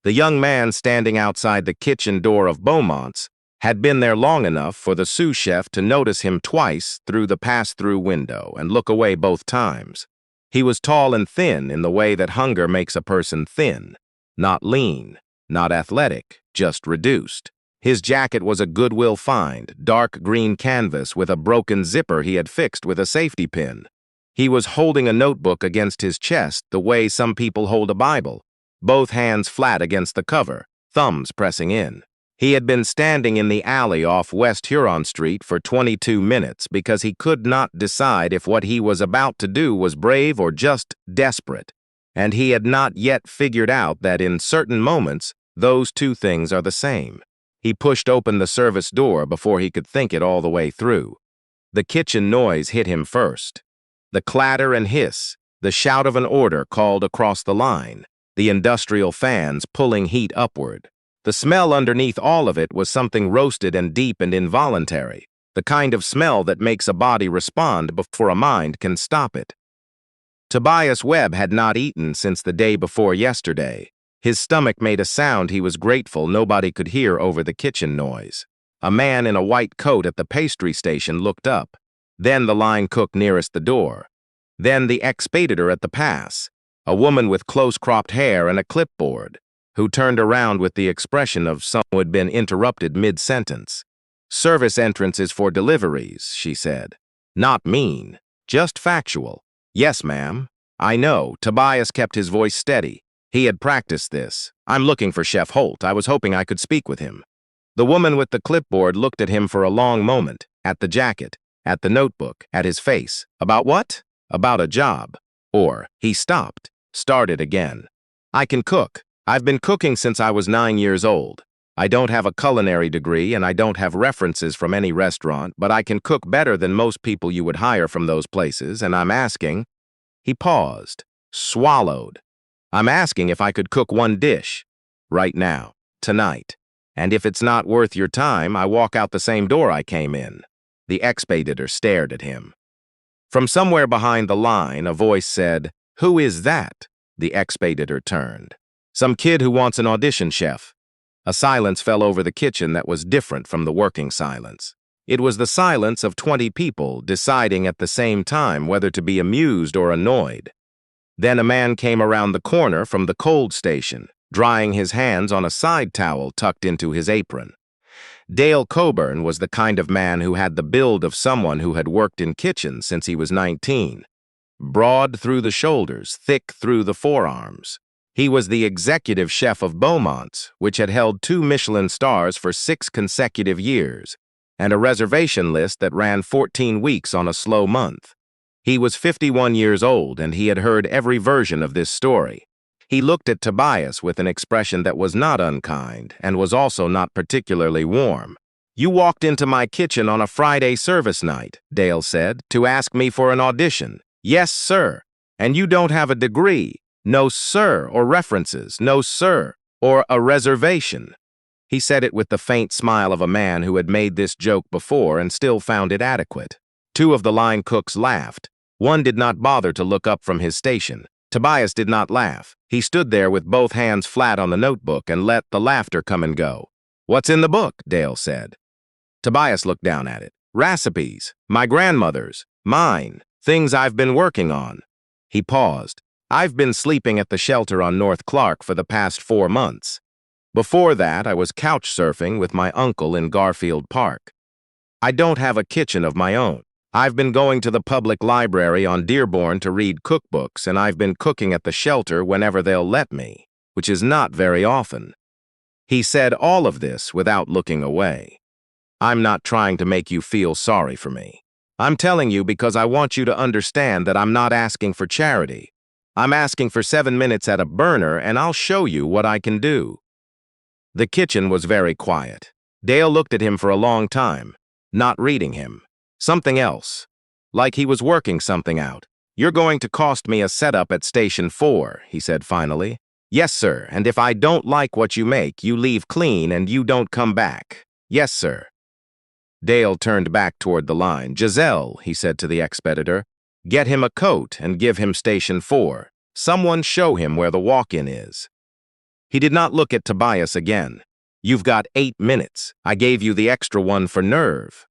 The young man standing outside the kitchen door of Beaumont's had been there long enough for the sous chef to notice him twice through the pass-through window and look away both times. He was tall and thin in the way that hunger makes a person thin, not lean, not athletic, just reduced. His jacket was a Goodwill find, dark green canvas with a broken zipper he had fixed with a safety pin. He was holding a notebook against his chest the way some people hold a Bible, both hands flat against the cover, thumbs pressing in. He had been standing in the alley off West Huron Street for 22 minutes because he could not decide if what he was about to do was brave or just desperate, and he had not yet figured out that in certain moments, those two things are the same. He pushed open the service door before he could think it all the way through. The kitchen noise hit him first. The clatter and hiss, the shout of an order called across the line, the industrial fans pulling heat upward. The smell underneath all of it was something roasted and deep and involuntary, the kind of smell that makes a body respond before a mind can stop it. Tobias Webb had not eaten since the day before yesterday. His stomach made a sound he was grateful nobody could hear over the kitchen noise. A man in a white coat at the pastry station looked up, then the line cook nearest the door, then the expeditor at the pass, a woman with close-cropped hair and a clipboard, who turned around with the expression of someone who had been interrupted mid-sentence. "Service entrance is for deliveries," she said. "Not mean, just factual." "Yes, ma'am. I know." Tobias kept his voice steady. He had practiced this. "I'm looking for Chef Holt. I was hoping I could speak with him." The woman with the clipboard looked at him for a long moment, at the jacket, at the notebook, at his face. "About what?" "About a job." Or, he stopped, started again. "I can cook. I've been cooking since I was 9 years old. I don't have a culinary degree and I don't have references from any restaurant, but I can cook better than most people you would hire from those places, and I'm asking—" He paused, swallowed. "I'm asking if I could cook one dish. Right now. Tonight. And if it's not worth your time, I walk out the same door I came in." The expeditor stared at him. From somewhere behind the line, a voice said, "Who is that?" The expeditor turned. "Some kid who wants an audition, chef." A silence fell over the kitchen that was different from the working silence. It was the silence of 20 people deciding at the same time whether to be amused or annoyed. Then a man came around the corner from the cold station, drying his hands on a side towel tucked into his apron. Dale Coburn was the kind of man who had the build of someone who had worked in kitchens since he was 19. Broad through the shoulders, thick through the forearms. He was the executive chef of Beaumont's, which had held 2 Michelin stars for 6 consecutive years, and a reservation list that ran 14 weeks on a slow month. He was 51 years old, and he had heard every version of this story. He looked at Tobias with an expression that was not unkind and was also not particularly warm. "You walked into my kitchen on a Friday service night," Dale said, "to ask me for an audition." "Yes, sir. And you don't have a degree. No, sir, or references. No, sir, or a reservation." He said it with the faint smile of a man who had made this joke before and still found it adequate. 2 of the line cooks laughed. One did not bother to look up from his station. Tobias did not laugh. He stood there with both hands flat on the notebook and let the laughter come and go. "What's in the book?" Dale said. Tobias looked down at it. "Recipes. My grandmother's. Mine. Things I've been working on." He paused. "I've been sleeping at the shelter on North Clark for the past 4 months. Before that, I was couch surfing with my uncle in Garfield Park. I don't have a kitchen of my own. I've been going to the public library on Dearborn to read cookbooks, and I've been cooking at the shelter whenever they'll let me, which is not very often." He said all of this without looking away. "I'm not trying to make you feel sorry for me. I'm telling you because I want you to understand that I'm not asking for charity. I'm asking for 7 minutes at a burner, and I'll show you what I can do." The kitchen was very quiet. Dale looked at him for a long time, not reading him. Something else. Like he was working something out. "You're going to cost me a setup at Station 4, he said finally. "Yes, sir, and if I don't like what you make, you leave clean and you don't come back." "Yes, sir." Dale turned back toward the line. "Giselle," he said to the expeditor, "get him a coat and give him Station 4. Someone show him where the walk-in is." He did not look at Tobias again. "You've got 8 minutes. I gave you the extra one for nerve."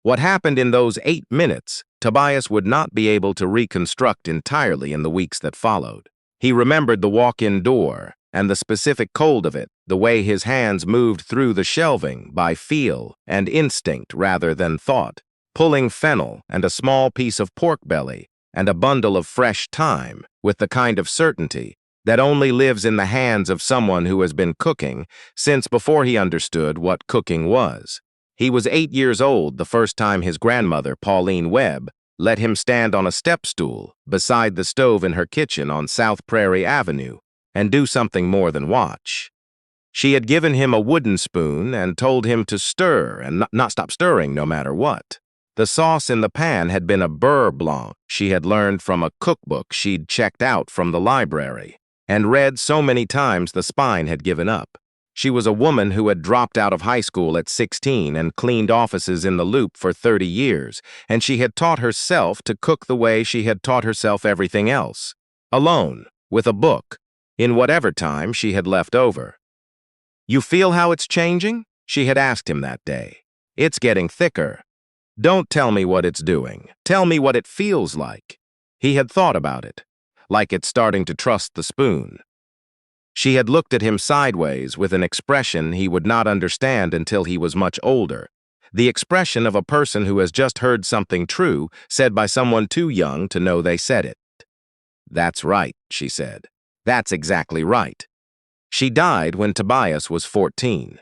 What happened in those 8 minutes, Tobias would not be able to reconstruct entirely in the weeks that followed. He remembered the walk-in door and the specific cold of it, the way his hands moved through the shelving by feel and instinct rather than thought, pulling fennel and a small piece of pork belly and a bundle of fresh thyme with the kind of certainty that only lives in the hands of someone who has been cooking since before he understood what cooking was. He was 8 years old the first time his grandmother, Pauline Webb, let him stand on a step stool beside the stove in her kitchen on South Prairie Avenue and do something more than watch. She had given him a wooden spoon and told him to stir and not stop stirring no matter what. The sauce in the pan had been a beurre blanc she had learned from a cookbook she'd checked out from the library and read so many times the spine had given up. She was a woman who had dropped out of high school at 16 and cleaned offices in the Loop for 30 years, and she had taught herself to cook the way she had taught herself everything else, alone, with a book, in whatever time she had left over. "You feel how it's changing?" she had asked him that day. "It's getting thicker. Don't tell me what it's doing. Tell me what it feels like." He had thought about it, like it's starting to trust the spoon. She had looked at him sideways with an expression he would not understand until he was much older, the expression of a person who has just heard something true said by someone too young to know they said it. "That's right," she said. "That's exactly right." She died when Tobias was 14.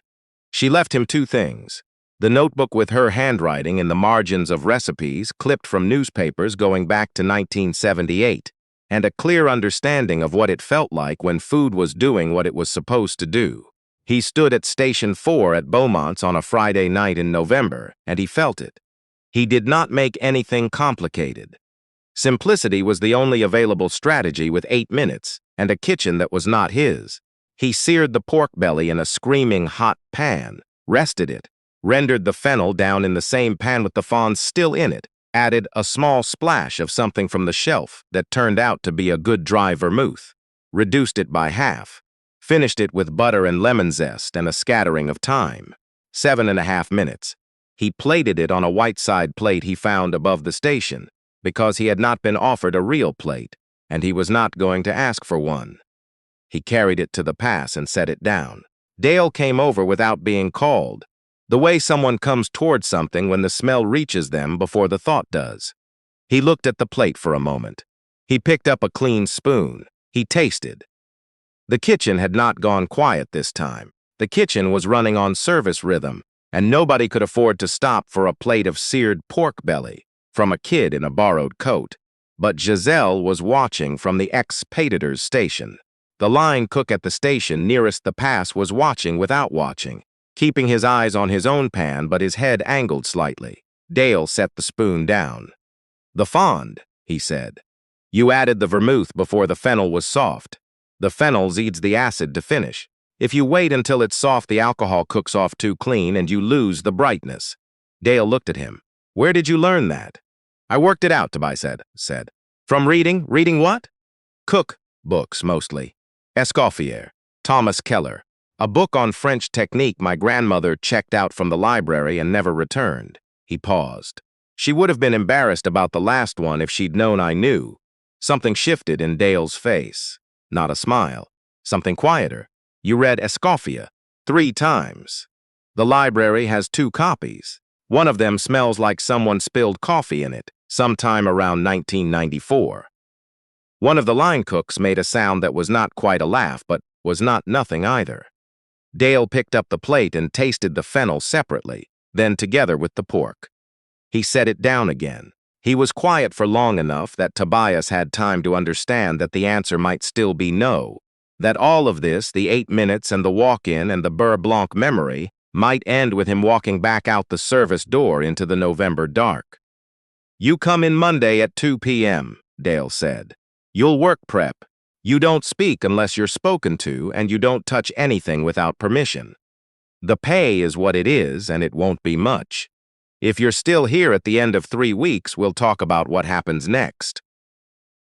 She left him 2 things: the notebook with her handwriting in the margins of recipes clipped from newspapers going back to 1978, and a clear understanding of what it felt like when food was doing what it was supposed to do. He stood at Station 4 at Beaumont's on a Friday night in November, and he felt it. He did not make anything complicated. Simplicity was the only available strategy with 8 minutes and a kitchen that was not his. He seared the pork belly in a screaming hot pan, rested it, rendered the fennel down in the same pan with the fawns still in it, added a small splash of something from the shelf that turned out to be a good dry vermouth, reduced it by half, finished it with butter and lemon zest and a scattering of thyme. 7.5 minutes. He plated it on a white-side plate he found above the station, because he had not been offered a real plate, and he was not going to ask for one. He carried it to the pass and set it down. Dale came over without being called, the way someone comes towards something when the smell reaches them before the thought does. He looked at the plate for a moment. He picked up a clean spoon. He tasted. The kitchen had not gone quiet this time. The kitchen was running on service rhythm, and nobody could afford to stop for a plate of seared pork belly from a kid in a borrowed coat. But Giselle was watching from the ex-payditor's station. The line cook at the station nearest the pass was watching without watching, keeping his eyes on his own pan but his head angled slightly. Dale set the spoon down. "The fond," he said. "You added the vermouth before the fennel was soft. The fennel needs the acid to finish. If you wait until it's soft, the alcohol cooks off too clean and you lose the brightness." Dale looked at him. "Where did you learn that?" "I worked it out," Tobias said. "From reading? Reading what?" "Cook books, mostly. Escoffier, Thomas Keller. A book on French technique my grandmother checked out from the library and never returned." He paused. "She would have been embarrassed about the last one if she'd known I knew." Something shifted in Dale's face. Not a smile. Something quieter. "You read Escoffier 3 times. The library has 2 copies. One of them smells like someone spilled coffee in it, sometime around 1994. One of the line cooks made a sound that was not quite a laugh, but was not nothing either." Dale picked up the plate and tasted the fennel separately, then together with the pork. He set it down again. He was quiet for long enough that Tobias had time to understand that the answer might still be no, that all of this, the 8 minutes and the walk-in and the beurre blanc memory, might end with him walking back out the service door into the November dark. "You come in Monday at 2 p.m., Dale said. "You'll work prep. You don't speak unless you're spoken to, and you don't touch anything without permission. The pay is what it is, and it won't be much. If you're still here at the end of 3 weeks, we'll talk about what happens next."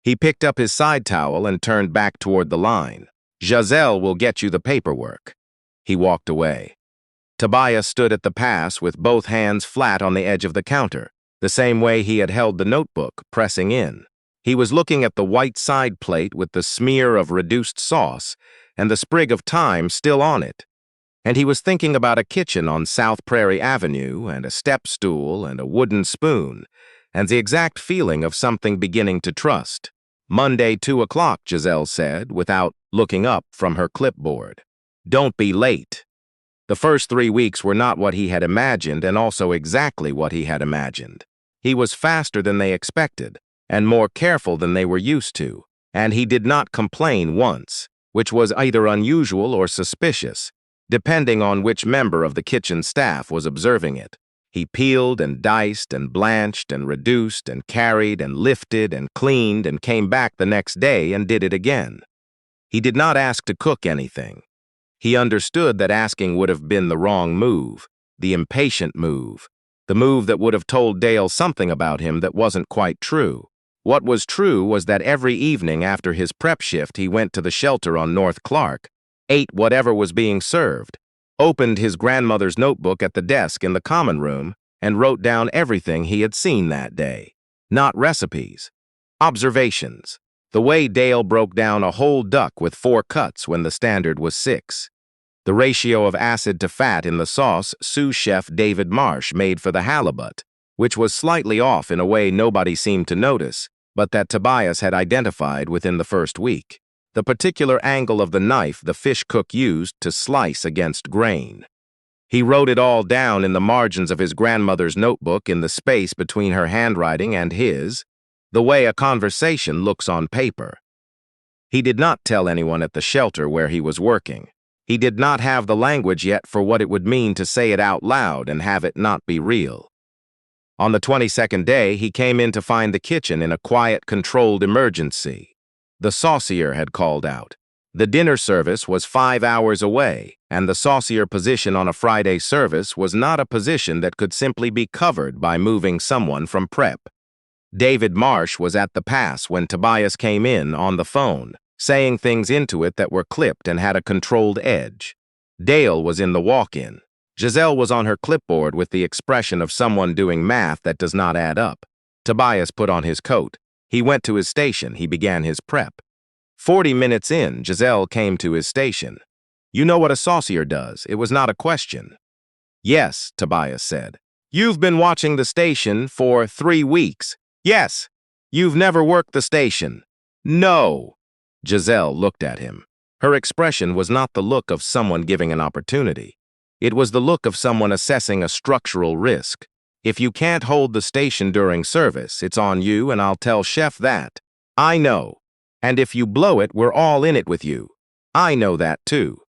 He picked up his side towel and turned back toward the line. Giselle will get you the paperwork." He walked away. Tobias stood at the pass with both hands flat on the edge of the counter, the same way he had held the notebook, pressing in. He was looking at the white side plate with the smear of reduced sauce and the sprig of thyme still on it. And he was thinking about a kitchen on South Prairie Avenue and a step stool and a wooden spoon, and the exact feeling of something beginning to trust. "Monday, 2 o'clock, Giselle said, without looking up from her clipboard. "Don't be late." The first 3 weeks were not what he had imagined and also exactly what he had imagined. He was faster than they expected and more careful than they were used to, and he did not complain once, which was either unusual or suspicious, depending on which member of the kitchen staff was observing it. He peeled and diced and blanched and reduced and carried and lifted and cleaned and came back the next day and did it again. He did not ask to cook anything. He understood that asking would have been the wrong move, the impatient move, the move that would have told Dale something about him that wasn't quite true. What was true was that every evening after his prep shift he went to the shelter on North Clark, ate whatever was being served, opened his grandmother's notebook at the desk in the common room, and wrote down everything he had seen that day. Not recipes. Observations. The way Dale broke down a whole duck with 4 cuts when the standard was 6. The ratio of acid to fat in the sauce sous chef David Marsh made for the halibut, which was slightly off in a way nobody seemed to notice, but that Tobias had identified within the first week. The particular angle of the knife the fish cook used to slice against grain. He wrote it all down in the margins of his grandmother's notebook in the space between her handwriting and his, the way a conversation looks on paper. He did not tell anyone at the shelter where he was working. He did not have the language yet for what it would mean to say it out loud and have it not be real. On the 22nd day, he came in to find the kitchen in a quiet, controlled emergency. The saucier had called out. The dinner service was 5 hours away, and the saucier position on a Friday service was not a position that could simply be covered by moving someone from prep. David Marsh was at the pass when Tobias came in on the phone, saying things into it that were clipped and had a controlled edge. Dale was in the walk-in. Giselle was on her clipboard with the expression of someone doing math that does not add up. Tobias put on his coat. He went to his station. He began his prep. 40 minutes in, Giselle came to his station. "You know what a saucier does." It was not a question. "Yes," Tobias said. "You've been watching the station for 3 weeks. "Yes." "You've never worked the station." "No." Giselle looked at him. Her expression was not the look of someone giving an opportunity. It was the look of someone assessing a structural risk. "If you can't hold the station during service, it's on you, and I'll tell Chef that. I know. And if you blow it, we're all in it with you. I know that, too."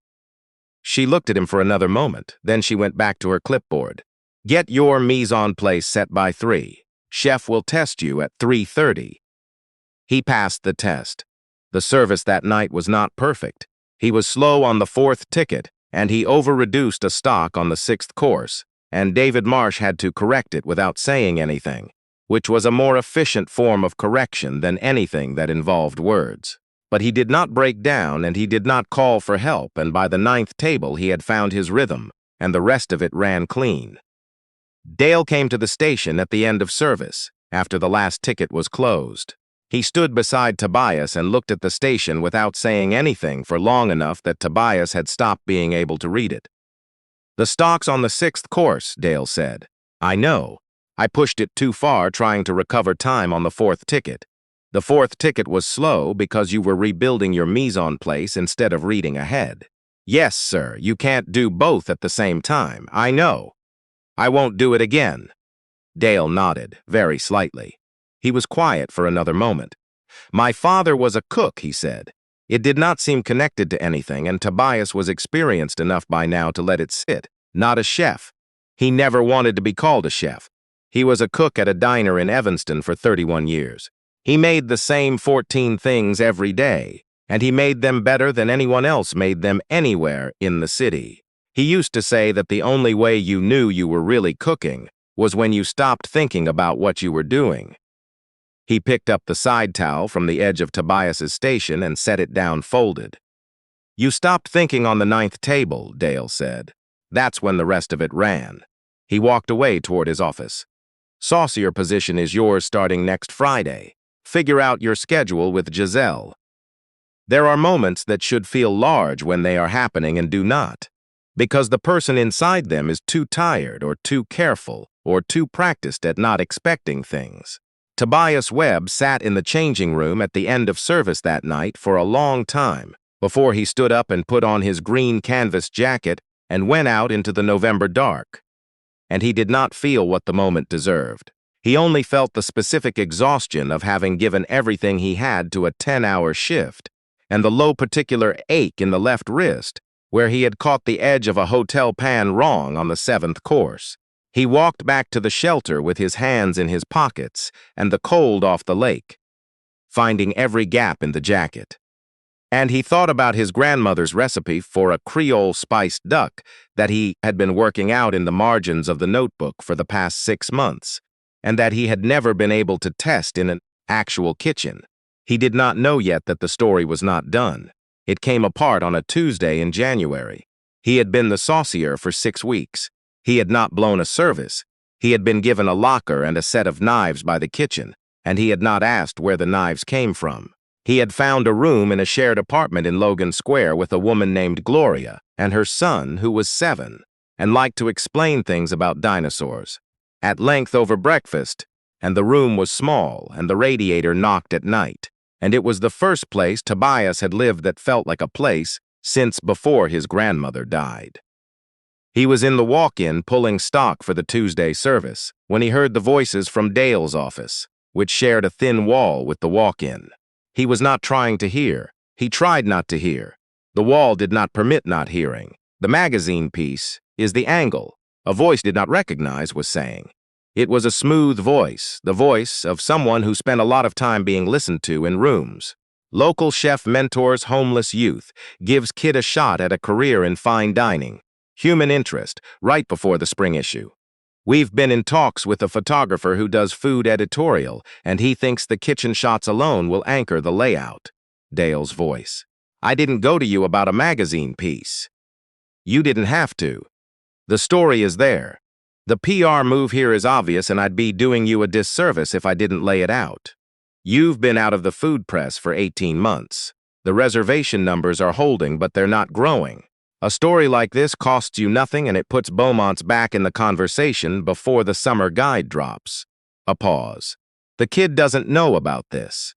She looked at him for another moment. Then she went back to her clipboard. "Get your mise en place set by 3. Chef will test you at 3:30. He passed the test. The service that night was not perfect. He was slow on the 4th ticket, and he over-reduced a stock on the 6th course, and David Marsh had to correct it without saying anything, which was a more efficient form of correction than anything that involved words. But he did not break down, and he did not call for help, and by the 9th table he had found his rhythm, and the rest of it ran clean. Dale came to the station at the end of service, after the last ticket was closed. He stood beside Tobias and looked at the station without saying anything for long enough that Tobias had stopped being able to read it. "The stock's on the 6th course," Dale said. "I know. I pushed it too far trying to recover time on the 4th ticket. The 4th ticket was slow because you were rebuilding your mise en place instead of reading ahead." "Yes, sir, you can't do both at the same time. I know. I won't do it again." Dale nodded, very slightly. He was quiet for another moment. "My father was a cook," he said. It did not seem connected to anything, and Tobias was experienced enough by now to let it sit. Not a chef. He never wanted to be called a chef. He was a cook at a diner in Evanston for 31 years. He made the same 14 things every day, and he made them better than anyone else made them anywhere in the city. He used to say that the only way you knew you were really cooking was when you stopped thinking about what you were doing. He picked up the side towel from the edge of Tobias's station and set it down folded. You stopped thinking on the ninth table, Dale said. That's when the rest of it ran. He walked away toward his office. Saucier position is yours starting next Friday. Figure out your schedule with Giselle. There are moments that should feel large when they are happening and do not, because the person inside them is too tired or too careful or too practiced at not expecting things. Tobias Webb sat in the changing room at the end of service that night for a long time before he stood up and put on his green canvas jacket and went out into the November dark. And he did not feel what the moment deserved. He only felt the specific exhaustion of having given everything he had to a 10-hour shift, and the low particular ache in the left wrist, where he had caught the edge of a hotel pan wrong on the 7th course. He walked back to the shelter with his hands in his pockets and the cold off the lake, finding every gap in the jacket. And he thought about his grandmother's recipe for a Creole spiced duck that he had been working out in the margins of the notebook for the past 6 months, and that he had never been able to test in an actual kitchen. He did not know yet that the story was not done. It came apart on a Tuesday in January. He had been the saucier for 6 weeks. He had not blown a service. He had been given a locker and a set of knives by the kitchen, and he had not asked where the knives came from. He had found a room in a shared apartment in Logan Square with a woman named Gloria and her son, who was 7, and liked to explain things about dinosaurs. At length over breakfast, and the room was small, and the radiator knocked at night, and it was the first place Tobias had lived that felt like a place since before his grandmother died. He was in the walk-in pulling stock for the Tuesday service when he heard the voices from Dale's office, which shared a thin wall with the walk-in. He was not trying to hear. He tried not to hear. The wall did not permit not hearing. The magazine piece is the angle, a voice did not recognize was saying. It was a smooth voice, the voice of someone who spent a lot of time being listened to in rooms. Local chef mentors homeless youth, gives kid a shot at a career in fine dining. Human interest, right before the spring issue. We've been in talks with a photographer who does food editorial, and he thinks the kitchen shots alone will anchor the layout. Dale's voice. I didn't go to you about a magazine piece. You didn't have to. The story is there. The PR move here is obvious, and I'd be doing you a disservice if I didn't lay it out. You've been out of the food press for 18 months. The reservation numbers are holding, but they're not growing. A story like this costs you nothing, and it puts Beaumont's back in the conversation before the summer guide drops. A pause. The kid doesn't know about this.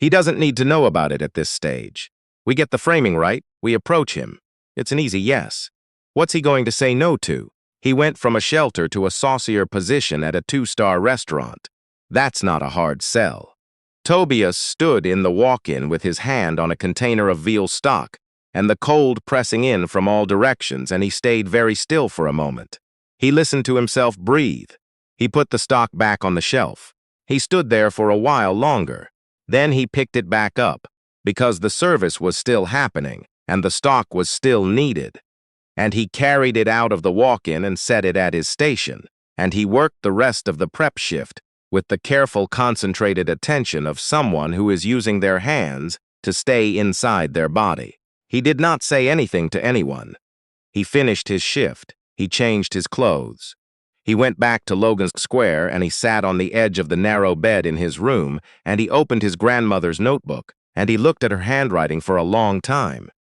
He doesn't need to know about it at this stage. We get the framing right, we approach him. It's an easy yes. What's he going to say no to? He went from a shelter to a saucier position at a 2-star restaurant. That's not a hard sell. Tobias stood in the walk-in with his hand on a container of veal stock, and the cold pressing in from all directions, and he stayed very still for a moment. He listened to himself breathe. He put the stock back on the shelf. He stood there for a while longer. Then he picked it back up, because the service was still happening, and the stock was still needed. And he carried it out of the walk-in and set it at his station, and he worked the rest of the prep shift with the careful, concentrated attention of someone who is using their hands to stay inside their body. He did not say anything to anyone. He finished his shift. He changed his clothes. He went back to Logan Square, and he sat on the edge of the narrow bed in his room, and he opened his grandmother's notebook, and he looked at her handwriting for a long time.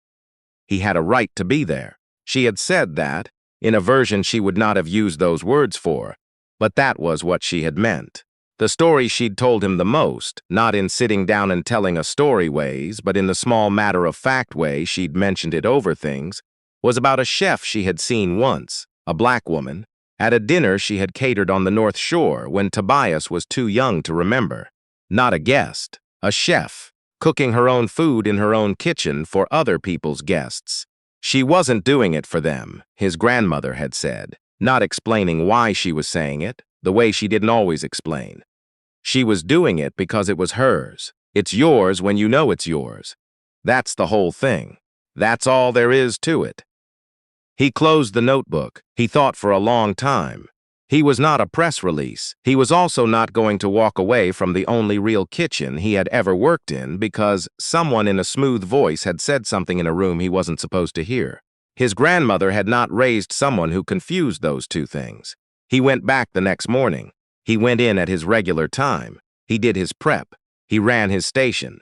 He had a right to be there. She had said that, in a version she would not have used those words for, but that was what she had meant. The story she'd told him the most, not in sitting down and telling a story ways, but in the small matter-of-fact way she'd mentioned it over things, was about a chef she had seen once, a black woman, at a dinner she had catered on the North Shore when Tobias was too young to remember. Not a guest, a chef, cooking her own food in her own kitchen for other people's guests. She wasn't doing it for them, his grandmother had said, not explaining why she was saying it, the way she didn't always explain. She was doing it because it was hers. It's yours when you know it's yours. That's the whole thing. That's all there is to it. He closed the notebook. He thought for a long time. He was not a press release. He was also not going to walk away from the only real kitchen he had ever worked in because someone in a smooth voice had said something in a room he wasn't supposed to hear. His grandmother had not raised someone who confused those two things. He went back the next morning. He went in at his regular time. He did his prep. He ran his station.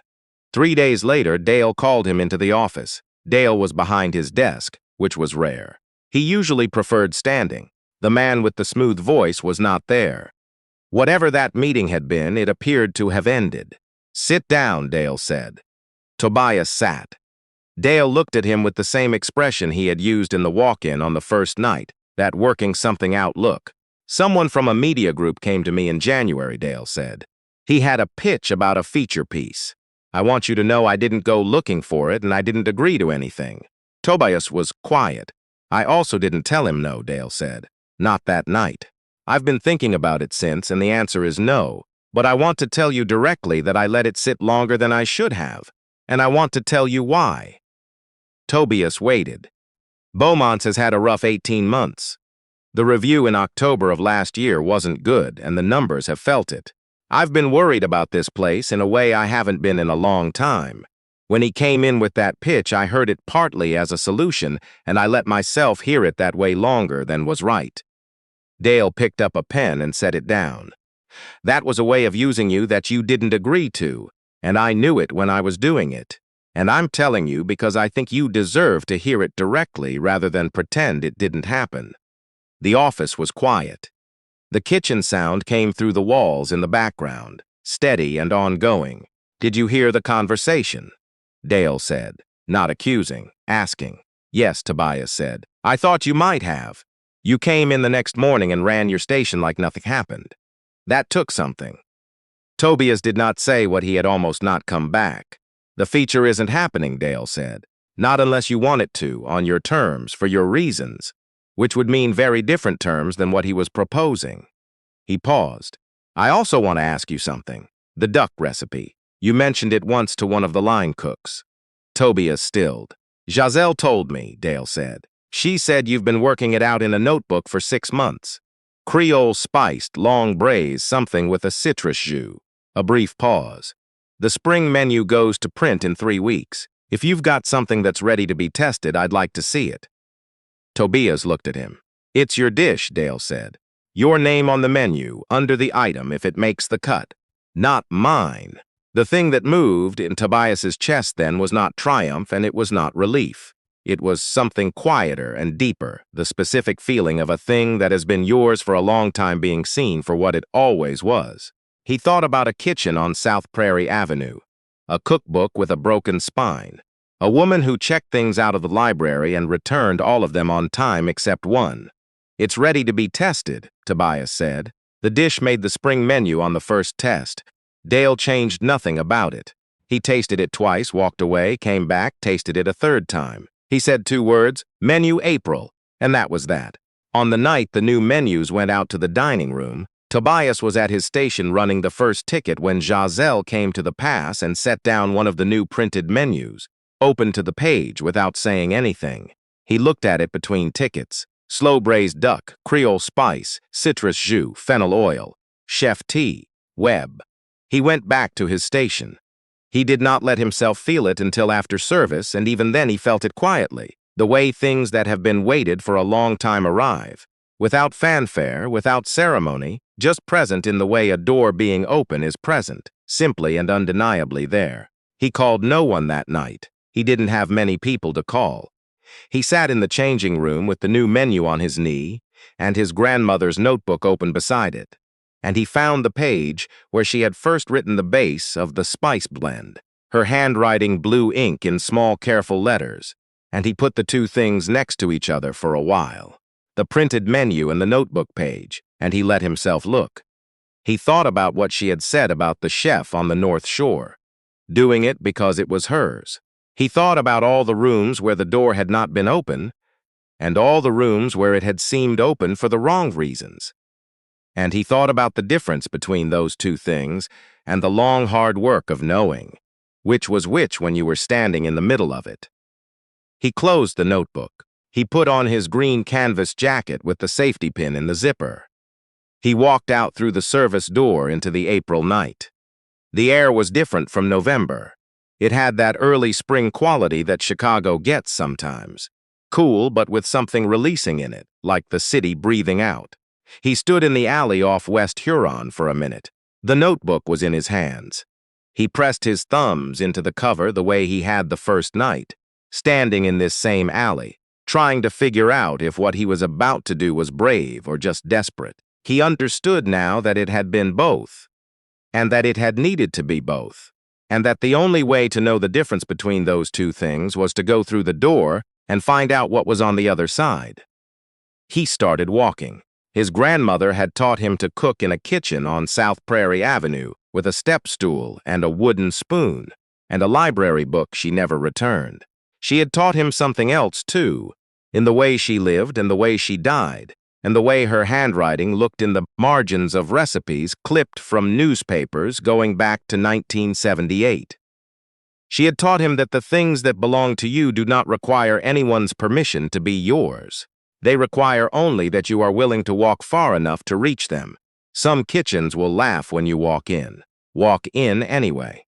3 days later, Dale called him into the office. Dale was behind his desk, which was rare. He usually preferred standing. The man with the smooth voice was not there. Whatever that meeting had been, it appeared to have ended. "Sit down," Dale said. Tobias sat. Dale looked at him with the same expression he had used in the walk-in on the first night, that working something out look. "Someone from a media group came to me in January," Dale said. "He had a pitch about a feature piece. I want you to know I didn't go looking for it and I didn't agree to anything." Tobias was quiet. "I also didn't tell him no," Dale said. "Not that night. I've been thinking about it since, and the answer is no. But I want to tell you directly that I let it sit longer than I should have, and I want to tell you why." Tobias waited. "Beaumont's has had a rough 18 months. The review in October of last year wasn't good, and the numbers have felt it. I've been worried about this place in a way I haven't been in a long time. When he came in with that pitch, I heard it partly as a solution, and I let myself hear it that way longer than was right." Dale picked up a pen and set it down. "That was a way of using you that you didn't agree to, and I knew it when I was doing it. And I'm telling you because I think you deserve to hear it directly rather than pretend it didn't happen." The office was quiet. The kitchen sound came through the walls in the background, steady and ongoing. "Did you hear the conversation?" Dale said, not accusing, asking. "Yes," Tobias said. "I thought you might have. You came in the next morning and ran your station like nothing happened. That took something." Tobias did not say what he had almost not come back. "The feature isn't happening," Dale said. "Not unless you want it to, on your terms, for your reasons," which would mean very different terms than what he was proposing. He paused. "I also want to ask you something. The duck recipe. You mentioned it once to one of the line cooks." Tobias stilled. "Giselle told me," Dale said. "She said you've been working it out in a notebook for 6 months. Creole spiced, long braised, something with a citrus jus." A brief pause. "The spring menu goes to print in 3 weeks. If you've got something that's ready to be tested, I'd like to see it." Tobias looked at him. "It's your dish," Dale said. "Your name on the menu, under the item if it makes the cut. Not mine." The thing that moved in Tobias's chest then was not triumph and it was not relief. It was something quieter and deeper, the specific feeling of a thing that has been yours for a long time being seen for what it always was. He thought about a kitchen on South Prairie Avenue, a cookbook with a broken spine, a woman who checked things out of the library and returned all of them on time except one. "It's ready to be tested," Tobias said. The dish made the spring menu on the first test. Dale changed nothing about it. He tasted it twice, walked away, came back, tasted it a third time. He said 2 words, "Menu April," and that was that. On the night the new menus went out to the dining room, Tobias was at his station running the first ticket when Giselle came to the pass and set down one of the new printed menus, opened to the page without saying anything. He looked at it between tickets. Slow-braised duck, Creole spice, citrus jus, fennel oil, chef tea, web. He went back to his station. He did not let himself feel it until after service, and even then he felt it quietly, the way things that have been waited for a long time arrive. Without fanfare, without ceremony, just present in the way a door being open is present, simply and undeniably there. He called no one that night. He didn't have many people to call. He sat in the changing room with the new menu on his knee and his grandmother's notebook open beside it. And he found the page where she had first written the base of the spice blend, her handwriting blue ink in small, careful letters, and he put the two things next to each other for a while, the printed menu and the notebook page, and he let himself look. He thought about what she had said about the chef on the North Shore, doing it because it was hers. He thought about all the rooms where the door had not been open, and all the rooms where it had seemed open for the wrong reasons. And he thought about the difference between those two things and the long, hard work of knowing which was which when you were standing in the middle of it. He closed the notebook. He put on his green canvas jacket with the safety pin in the zipper. He walked out through the service door into the April night. The air was different from November. It had that early spring quality that Chicago gets sometimes. Cool, but with something releasing in it, like the city breathing out. He stood in the alley off West Huron for a minute. The notebook was in his hands. He pressed his thumbs into the cover the way he had the first night, standing in this same alley, trying to figure out if what he was about to do was brave or just desperate. He understood now that it had been both, and that it had needed to be both, and that the only way to know the difference between those two things was to go through the door and find out what was on the other side. He started walking. His grandmother had taught him to cook in a kitchen on South Prairie Avenue with a step stool and a wooden spoon, and a library book she never returned. She had taught him something else, too, in the way she lived and the way she died, and the way her handwriting looked in the margins of recipes clipped from newspapers going back to 1978. She had taught him that the things that belong to you do not require anyone's permission to be yours. They require only that you are willing to walk far enough to reach them. Some kitchens will laugh when you walk in. Walk in anyway.